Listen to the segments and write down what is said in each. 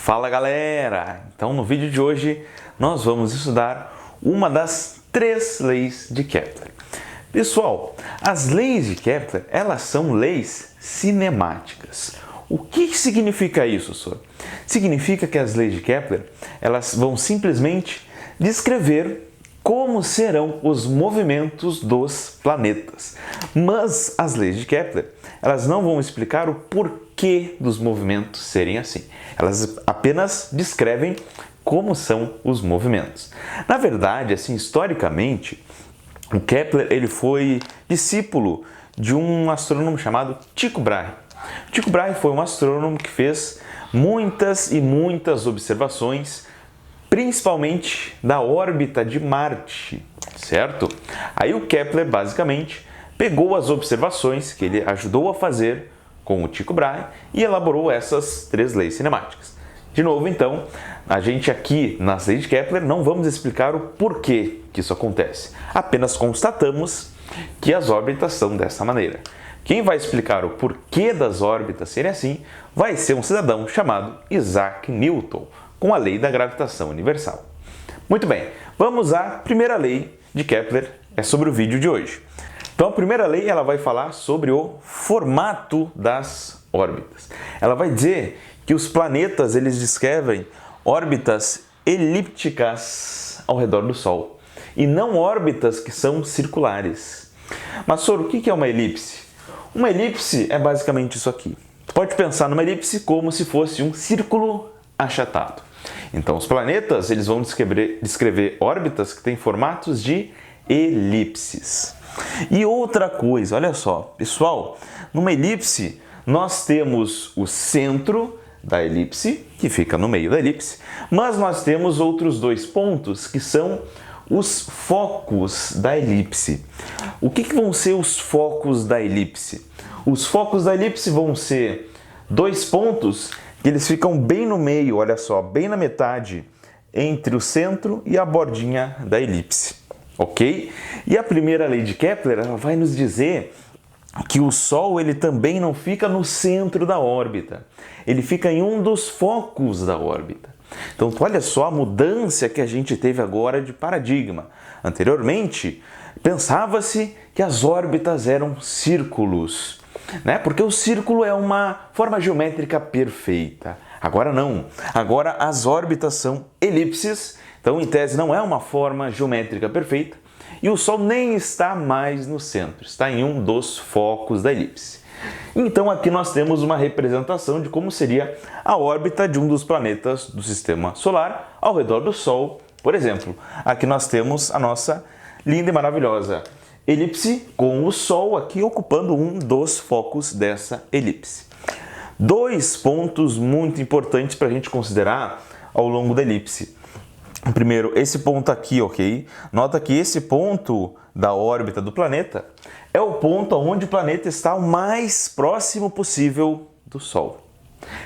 Fala galera! Então no vídeo de hoje nós vamos estudar uma das três leis de Kepler. Pessoal, as leis de Kepler, elas são leis cinemáticas. O que significa isso, senhor? Significa que as leis de Kepler, elas vão simplesmente descrever como serão os movimentos dos planetas. Mas as leis de Kepler, elas não vão explicar o porquê dos movimentos serem assim. Elas apenas descrevem como são os movimentos. Na verdade, assim, historicamente, o Kepler ele foi discípulo de um astrônomo chamado Tycho Brahe. Tycho Brahe foi um astrônomo que fez muitas e muitas observações, principalmente da órbita de Marte, certo? Aí o Kepler basicamente pegou as observações que ele ajudou a fazer com o Tycho Brahe e elaborou essas três leis cinemáticas. De novo, então, a gente aqui nas leis de Kepler não vamos explicar o porquê que isso acontece, apenas constatamos que as órbitas são dessa maneira. Quem vai explicar o porquê das órbitas serem assim vai ser um cidadão chamado Isaac Newton, com a lei da gravitação universal. Muito bem, vamos à primeira lei de Kepler, é sobre o vídeo de hoje. Então a primeira lei ela vai falar sobre o formato das órbitas. Ela vai dizer que os planetas eles descrevem órbitas elípticas ao redor do Sol e não órbitas que são circulares. Mas, Soro, o que é uma elipse? Uma elipse é basicamente isso aqui. Tu pode pensar numa elipse como se fosse um círculo achatado. Então, os planetas eles vão descrever órbitas que têm formatos de elipses. E outra coisa, olha só, pessoal, numa elipse nós temos o centro da elipse, que fica no meio da elipse, mas nós temos outros dois pontos que são os focos da elipse. O que vão ser os focos da elipse? Os focos da elipse vão ser dois pontos que eles ficam bem no meio, olha só, bem na metade, entre o centro e a bordinha da elipse, ok? E a primeira lei de Kepler ela vai nos dizer que o Sol ele também não fica no centro da órbita, ele fica em um dos focos da órbita. Então, olha só a mudança que a gente teve agora de paradigma. Anteriormente, pensava-se que as órbitas eram círculos, né? Porque o círculo é uma forma geométrica perfeita. Agora não. Agora as órbitas são elipses, então em tese não é uma forma geométrica perfeita e o Sol nem está mais no centro, está em um dos focos da elipse. Então aqui nós temos uma representação de como seria a órbita de um dos planetas do Sistema Solar ao redor do Sol. Por exemplo, aqui nós temos a nossa linda e maravilhosa elipse com o Sol aqui ocupando um dos focos dessa elipse. Dois pontos muito importantes para a gente considerar ao longo da elipse. Primeiro, esse ponto aqui, ok? Nota que esse ponto da órbita do planeta é o ponto onde o planeta está o mais próximo possível do Sol.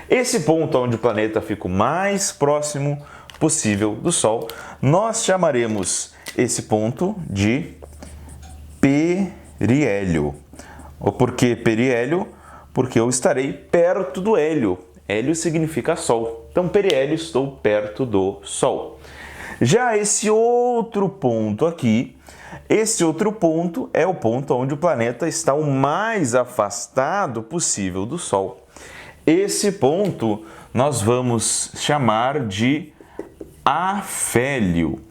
Esse ponto onde o planeta fica o mais próximo possível do Sol, nós chamaremos esse ponto de periélio. Ou por que periélio? Porque eu estarei perto do hélio. Hélio significa Sol. Então, periélio, estou perto do Sol. Já esse outro ponto aqui, esse outro ponto é o ponto onde o planeta está o mais afastado possível do Sol. Esse ponto nós vamos chamar de afélio.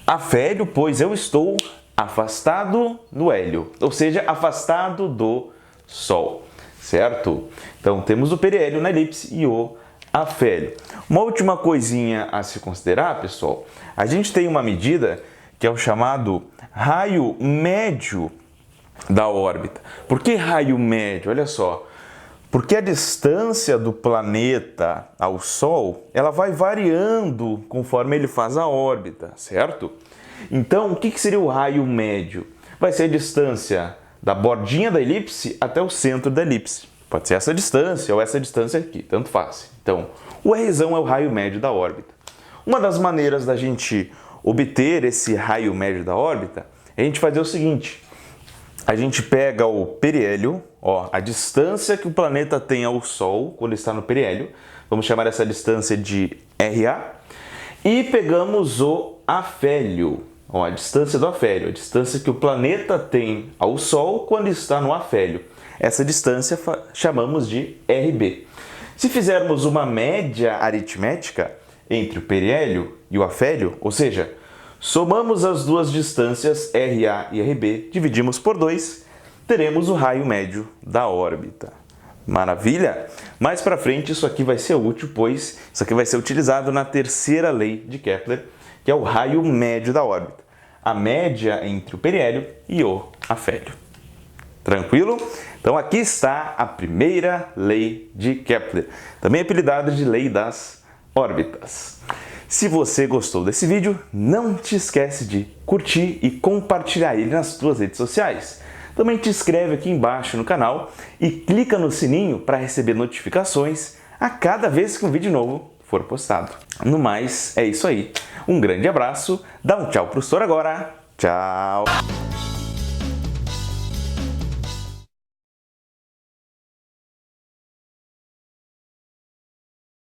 Afélio, pois eu estou afastado do hélio, ou seja, afastado do Sol, certo? Então temos o periélio na elipse e o afélio. Uma última coisinha a se considerar, pessoal, a gente tem uma medida que é o chamado raio médio da órbita. Por que raio médio? Olha só, porque a distância do planeta ao Sol, ela vai variando conforme ele faz a órbita, certo? Então, o que seria o raio médio? Vai ser a distância da bordinha da elipse até o centro da elipse. Pode ser essa distância ou essa distância aqui, tanto faz. Então, o Rzão é o raio médio da órbita. Uma das maneiras da gente obter esse raio médio da órbita é a gente fazer o seguinte. a gente pega o periélio, ó, a distância que o planeta tem ao Sol quando está no periélio, vamos chamar essa distância de RA, e pegamos o afélio, ó, a distância do afélio, a distância que o planeta tem ao Sol quando está no afélio. Essa distância chamamos de RB. Se fizermos uma média aritmética entre o periélio e o afélio, ou seja, somamos as duas distâncias RA e RB, dividimos por 2, teremos o raio médio da órbita. Maravilha? Mais para frente isso aqui vai ser útil, pois isso aqui vai ser utilizado na terceira lei de Kepler, que é o raio médio da órbita. A média entre o periélio e o afélio. Tranquilo? Então aqui está a primeira lei de Kepler, também apelidada de lei das órbitas. Se você gostou desse vídeo, não te esquece de curtir e compartilhar ele nas suas redes sociais. Também te inscreve aqui embaixo no canal e clica no sininho para receber notificações a cada vez que um vídeo novo for postado. No mais, é isso aí. Um grande abraço, dá um tchau pro senhor agora. Tchau!